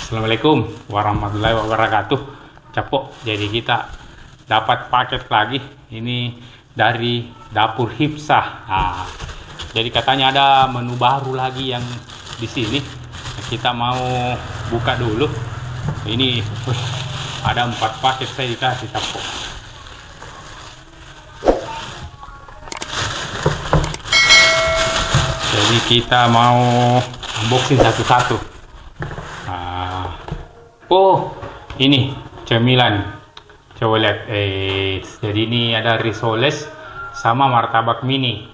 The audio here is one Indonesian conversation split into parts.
Assalamualaikum warahmatullahi wabarakatuh. Capok, jadi kita dapat paket lagi. Ini dari dapur Hipsah. Nah, jadi katanya ada menu baru lagi yang di sini. Kita mau buka dulu. Ini ada 4 paket saya dikasih Capok. Jadi kita mau unboxing satu-satu. Oh, ini cemilan. Coba lihat. Jadi ini ada risoles sama martabak mini.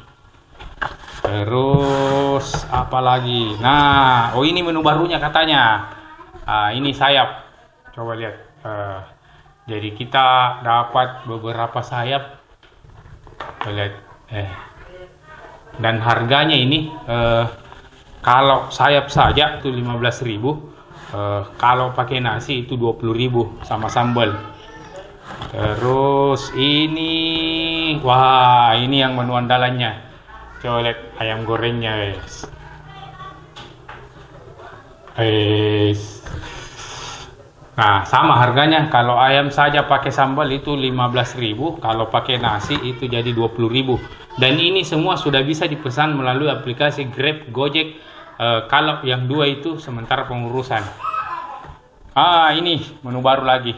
Terus apa lagi? Nah, ini menu barunya katanya. Ini sayap. Coba lihat. Jadi kita dapat beberapa sayap. Coba lihat. Dan harganya ini kalau sayap saja itu 15.000. Kalau pakai nasi itu 20.000 sama sambal. Terus ini, wah, ini yang menu andalannya. Coba lihat ayam gorengnya, Nah, sama harganya. Kalau ayam saja pakai sambal itu 15.000, kalau pakai nasi itu jadi 20.000. Dan ini semua sudah bisa dipesan melalui aplikasi Grab, Gojek. Kalau yang 2 itu sementara pengurusan. Ini menu baru lagi.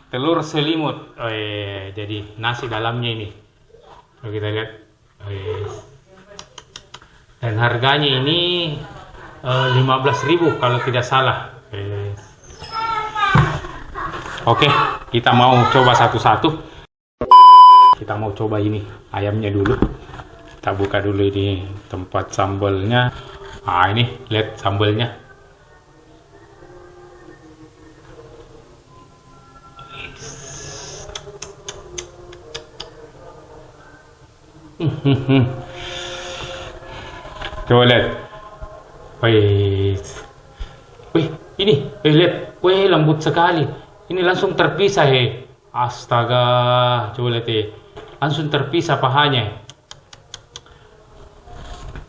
Telur selimut. Jadi nasi dalamnya ini. Kalau kita lihat. Dan harganya ini 15.000 kalau tidak salah. Oke, kita mau coba satu-satu. Kita mau coba ini ayamnya dulu. Kita buka dulu ini tempat sambalnya. Ini lihat sambalnya. Coba lihat. Wih, ini lihat. Wih, lembut sekali. Ini langsung terpisah, Astaga, coba lihat, langsung terpisah pahanya.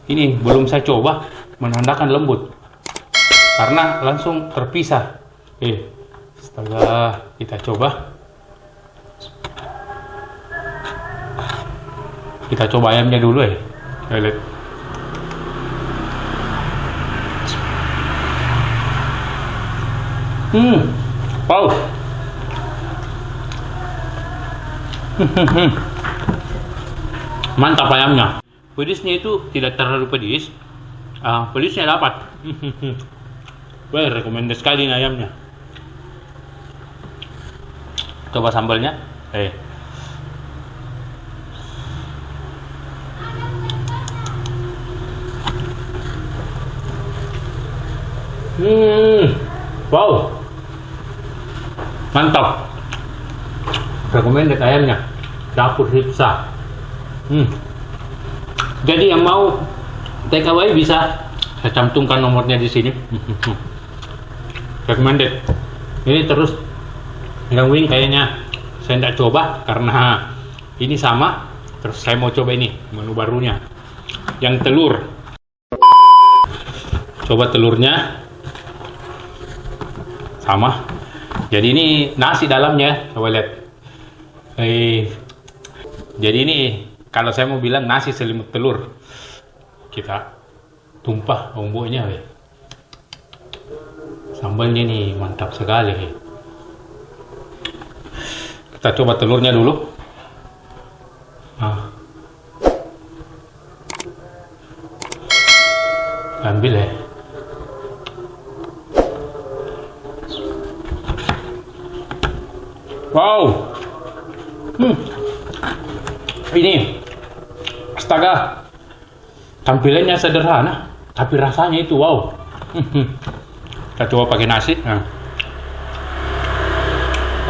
Ini belum saya coba, menandakan lembut. Karena langsung terpisah. Astaga, kita coba. Kita coba ayamnya dulu, lihat. Wow. Mantap ayamnya. Pedisnya itu tidak terlalu pedis. Pedisnya dapat. Wah, rekomendasi sekali ini ayamnya. Coba sambalnya. Wow. Mantap. Recommended ayamnya. Dapur Hipsah. Jadi yang mau take away bisa saya cantumkan nomornya di sini. Recommended. Ini terus yang wing kayaknya saya tidak coba karena ini sama. Terus saya mau coba ini menu barunya. Yang telur. Coba telurnya. Sama. Jadi ini nasi dalamnya, coba lihat. Jadi ini kalau saya mau bilang nasi selimut telur. Kita tumpah bumbunya, sambalnya nih mantap sekali. Kita coba telurnya dulu. Ambil, Wow. Ini astaga. Tampilannya sederhana, tapi rasanya itu wow. Kita coba pakai nasi.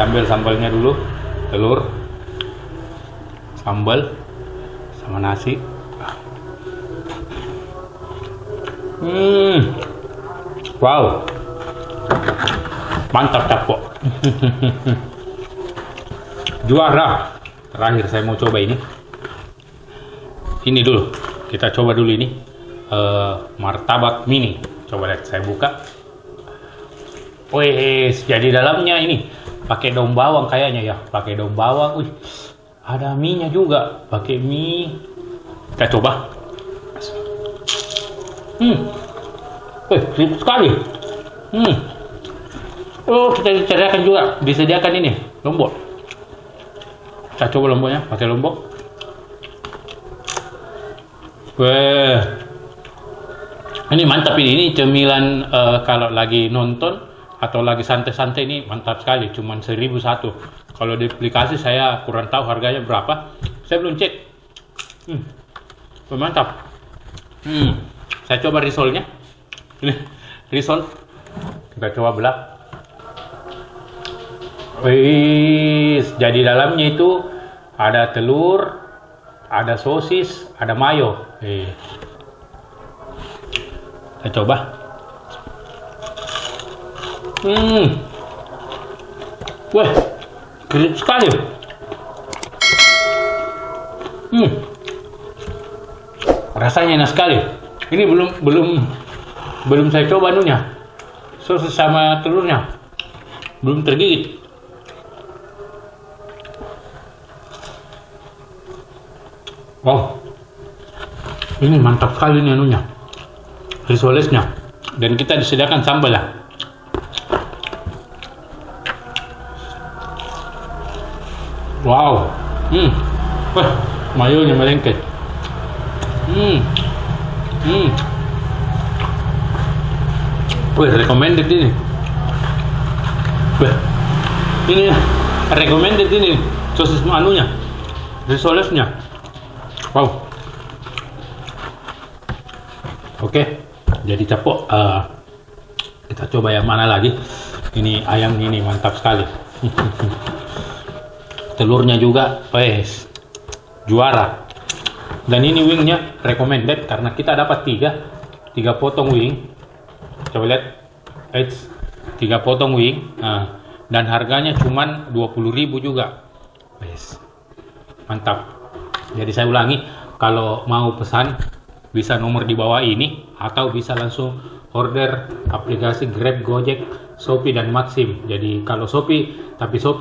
Ambil sambalnya dulu, telur, sambal, sama nasi. Wow. Mantap, Capok. Juara. Terakhir saya mau coba ini. Ini dulu. Kita coba dulu ini. Martabak mini. Coba lihat, saya buka. Wes, jadi dalamnya ini pakai daun bawang kayaknya ya, pakai daun bawang. Wih, ada mie-nya juga, pakai mie. Kita coba. Kriuk sekali. Oh, kita disediakan juga, disediakan ini lombok. Kita coba lomboknya, pakai lombok. Wah, ini mantap ini cemilan kalau lagi nonton atau lagi santai-santai ini mantap sekali, cuman 1.001. Kalau di aplikasi saya kurang tahu harganya berapa, saya belum cek. Mantap. Saya coba risolnya. Ini risol, kita coba belah. Wih, jadi dalamnya itu ada telur, ada sosis, ada mayo. Kita coba. Wah, kriuk sekali. Rasanya enak sekali. Ini belum saya coba anunya. Sosis sama telurnya. Belum tergigit. Wow. Ini mantap sekali nih anunya. Risolesnya. Dan kita disediakan sambal lah. Wow. Wah, mayonya melengket. Wih, recommended ini. Wah, ini recommended ini sosis anunya, risolesnya. Wow. Oke, jadi capok. Kita coba yang mana lagi? Ini ayam ini mantap sekali. Telurnya juga, juara. Dan ini wingnya recommended karena kita dapat 3 potong wing. Coba lihat, 3 potong wing. Dan harganya cuman 20.000 juga. Mantap. Jadi saya ulangi, kalau mau pesan bisa nomor di bawah ini atau bisa langsung order aplikasi Grab, Gojek, Shopee dan Maxim. Jadi kalau Shopee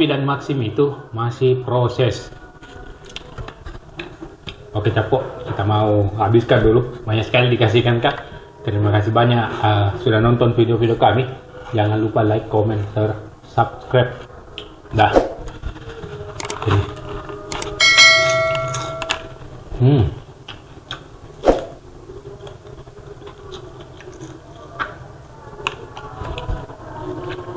dan Maxim itu masih proses. Oke capok, kita mau habiskan dulu. Banyak sekali dikasihkan Kak. Terima kasih banyak sudah nonton video-video kami. Jangan lupa like, comment, share, subscribe. Dah. Ini.